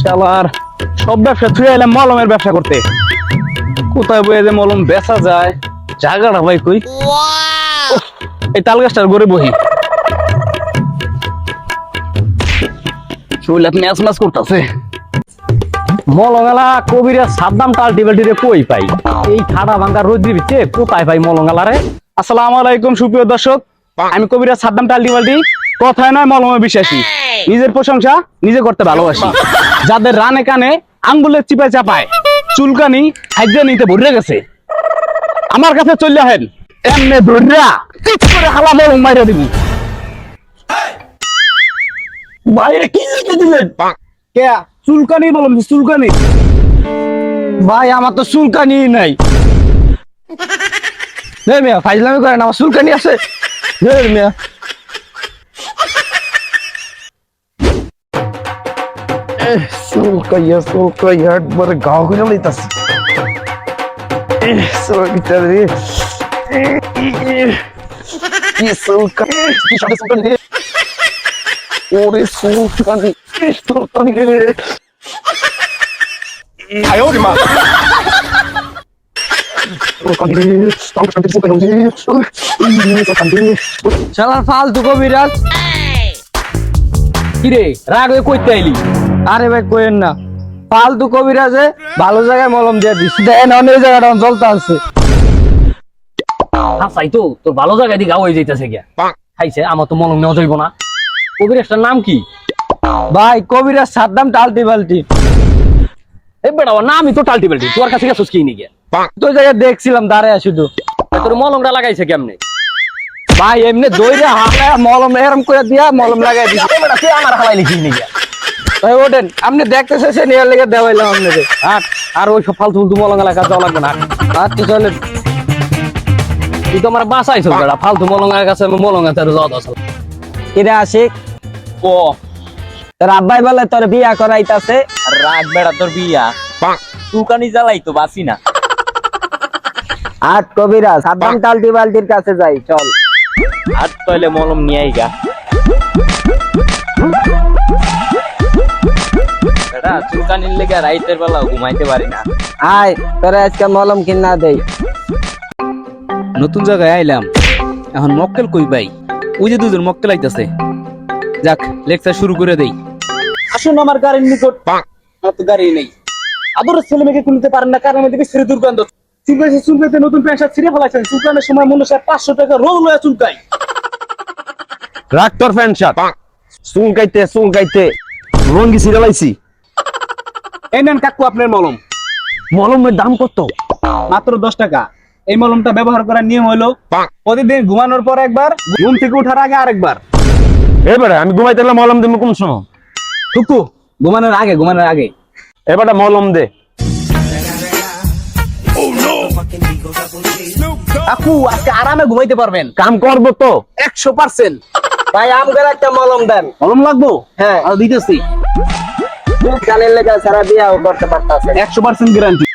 শালার সব ব্যবসা ছুঁয়ে এলাম মলমের ব্যবসা করতে। কোথায় বইয়ে যে মলম বেচা যায় জায়গাটা ভাই কই? উফ, এই তাল গাছটার গড়ে বহি শরীর ম্যাচ ম্যাচ করতেছে। মলঙ্গালা কবিরা সাদ্দাম টাল্টিবাল্টিরে কই পাই? এই ঠাডা ভাঙ্গা রোদ্রির ভিতরে কোথায় পাই মলঙ্গালা রে? আসসালামু আলাইকুম সুপ্রিয় দর্শক, আমি কবিরা সাদ্দাম টাল্টিবাল্টি। কথায় নয় মলমে বিশ্বাসী, নিজের প্রশংসা নিজে করতে ভালোবাসি। যাদের রানে কানে আঙ্গুলের চিপায় চাপায় চুলকানি হাইজা নিতে ভরে গেছে, আমার কাছে চলে আহেন, এমনে ধরিয়া ঠিক করে হালা মলম মাইরা দিবি। বাইরে কি লিখে দিলেন? কে চুলকানি বলুন? চুলকানি ভাই আমার তো চুলকানি নাই। মিয়া ফাইজলামি করেন, আমার চুলকানি আছে মিয়া। চুলকাইয়া একবারে গাও করে লইতাছে। ওরে চুলকানি চুলকানি শালার ফালতু কবিরাজ। কিরে রাগ হয়ে কইতে আইলি? আরে ভাই কোয়েন না, ফালতু কবিরাজে ভালো জায়গায় মলম দিয়ে দিস, দেখেন অনেক জায়গাটা জলতা আছে। হাসাই তো তোর ভালো জায়গায় দিয়ে গাও হয়ে যাইতেছে গিয়া খাইছে, আমার তো মলম নেওয়া যাইব না। কবিরাজটার নাম কি ভাই? কবিরাজ সাদ্দাম টাল্টিবাল্টি। এই বেটা ওর নামই তো টাল্টিবাল্টি, তোর কাছে গেছিস কি নি গিয়া? তোর জায়গায় দেখছিলাম দাঁড়ায় শুধু। তোর মলমটা লাগাইছে কেমনে ভাই? এমনি দইরে হালায় মলম এরম করে দিয়া মলম লাগাই দিছে। এই বেটা তুই আমার হালাই লিখিস নি গিয়া? ভাই ওঠেন, আপনি দেখতেছে সে নিয়ে লেগে দেওয়াইলাম আপনাদের। আর ওই সব ফালতু ফালতু মলম লাগা যাওয়া লাগবে না। তুই চলেন, তুই তো আমার বাসাইছ বেটা, ফালতু মলঙ্গার কাছে মলঙ্গা তার যাওয়া দশ। কিরে আশিক ও তোর আব্বাই বলে তোর বিয়া করাইতাছে। রাগ বেড়া তোর বিয়া চুলকানি জ্বালাই তো বাসি না। আট কবিরা সাদ্দাম টাল্টিবাল্টির কাছে যাই চল। আর তাইলে মলম নিয়ে আইগা বেড়া, চুলকানির লেগে রাইতের বেলা ঘুমাইতে পারি না। আয় তোরে আজকে মলম কিনা দেই। নতুন জায়গায় আইলাম, এখন মক্কেল কই ভাই? ওই যে দুজন মক্কেল আইতাছে। যাক লেকচার শুরু করে দেই। আসুন আমার গাড়ির নিকট। আমার তো গাড়ি নেই। আদরের ছেলে মেয়েকে তুলতে পারেন না, কারণ আমাদের ছেড়ে দুর্গন্ধ। চুলকাইতে নতুন প্যান্ট শার্ট ছিঁড়ে ফেলাইছেন। চুলকানোর সময় মনে হয় 500 টাকা রোজ লয়া চুলকাই। রাখ তোর প্যান্ট শার্ট, চুলকাইতে রঙ্গি ছিঁড়ে লাইছি। এই নেন কাকু আপনার মলম। মলমের দাম কত? মাত্র 10 টাকা। এই মলমটা ব্যবহার করার নিয়ম হলো প্রতিদিন ঘুমানোর পর একবার, ঘুম থেকে ওঠার আগে আরেকবার। এবারে আমি ঘুমাইতে মলম দেবো কোন সময়? টুকু ঘুমানোর আগে। এবারে মলম দে। কাকু আজকে আরামে ঘুমাইতে পারবেন। কাম করবো তো 100%। ভাই আমগের একটা মলম দেন। মলম লাগবো? হ্যাঁ দিতেছি। কানের লেগে সারা বিয়াও করতে পারতাছে। 100% গ্যারান্টি।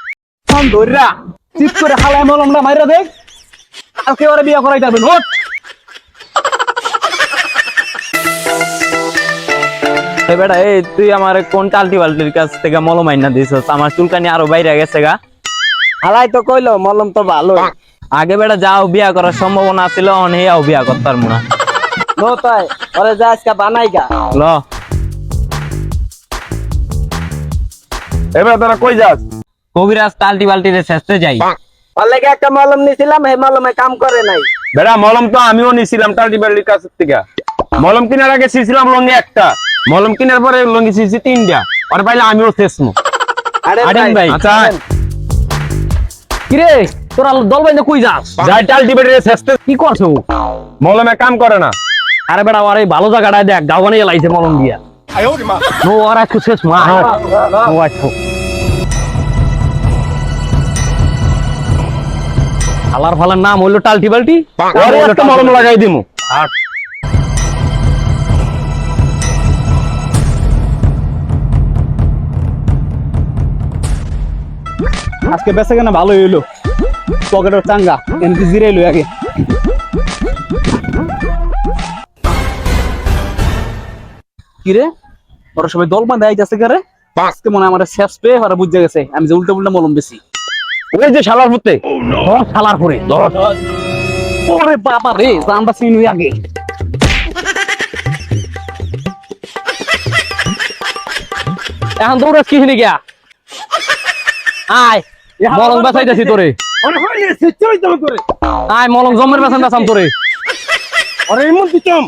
ফোন ধইরা চিপ করে হালায় মলমটা মাইরা দেখ, কালকে ওরে বিয়া করাই যাবেন। ওঠ বেটা এই তুই আমার কোন টাল্টিবাল্টির কাছ থেকে মলম আইনা দিছস? আমার চুলকানি আরো বাইরে গেছে গা। হালাই তো কইলো মলম তো ভালো। আগে বেটা যাও বিয়া করার সম্ভাবনা ছিল, অনেও বিয়া করতে পারবো না। নো তাই ওরে যা আজকে বানাই গা। ল এবার তোরা কই যাস? কবিরাজ টাল্টিবাল্টিরে শেষতে যাই। ওর লেগে একটা মলম নিছিলাম, এই মলমে কাম করে নাই। বেড়া মলম তো আমিও নিছিলাম টাল্টিবাল্টির কাছ থেকে। মলম কেনার আগে ছিঁড়ছিলাম লঙ্গি একটা, মলম কেনার পরে লঙ্গি ছিঁড়ছি 3টা। আর পাইলে আমিও শেষমু। আরেন ভাই আচ্ছা কিরে তোরা দল বাইন্দা কই যাস? যাই টাল্টিবাল্টির শেষতে। কি করছো? মলমে কাম করে না। আরে বেটা আর এই ভালো জায়গাটায় দেখ, গাও বানিয়ে লাইছে মলম দিয়া। নো আর একটু শেষ মা। ও আচ্ছা ফালার নাম হইলো টাল্টিবাল্টি। ওরে একটা মলম লাগাই দিমু। আজকে বেচা কেনা ভালোই হইলো, পকেটের চাঙ্গা এমনি জিরাইলো আগে। কিরে ওরা সবাই দল বাঁধে আইতাছে কারে? আজকে মনে হয় আমার শেষ পেয়ে ওরা বুঝে গেছে আমি যে উল্টা উল্টা মলম বেশি। ওই যে শালার পুতে ধর শালার পরে ধর ওরে বাবা রে জানবা চিনি আগে। এখন দৌড়াস কি হিনে গিয়া আয় মলম বেচাইতেছি তোরে আয় মলম জমের বেচান বেচাম তোরে আরে এমন দিতাম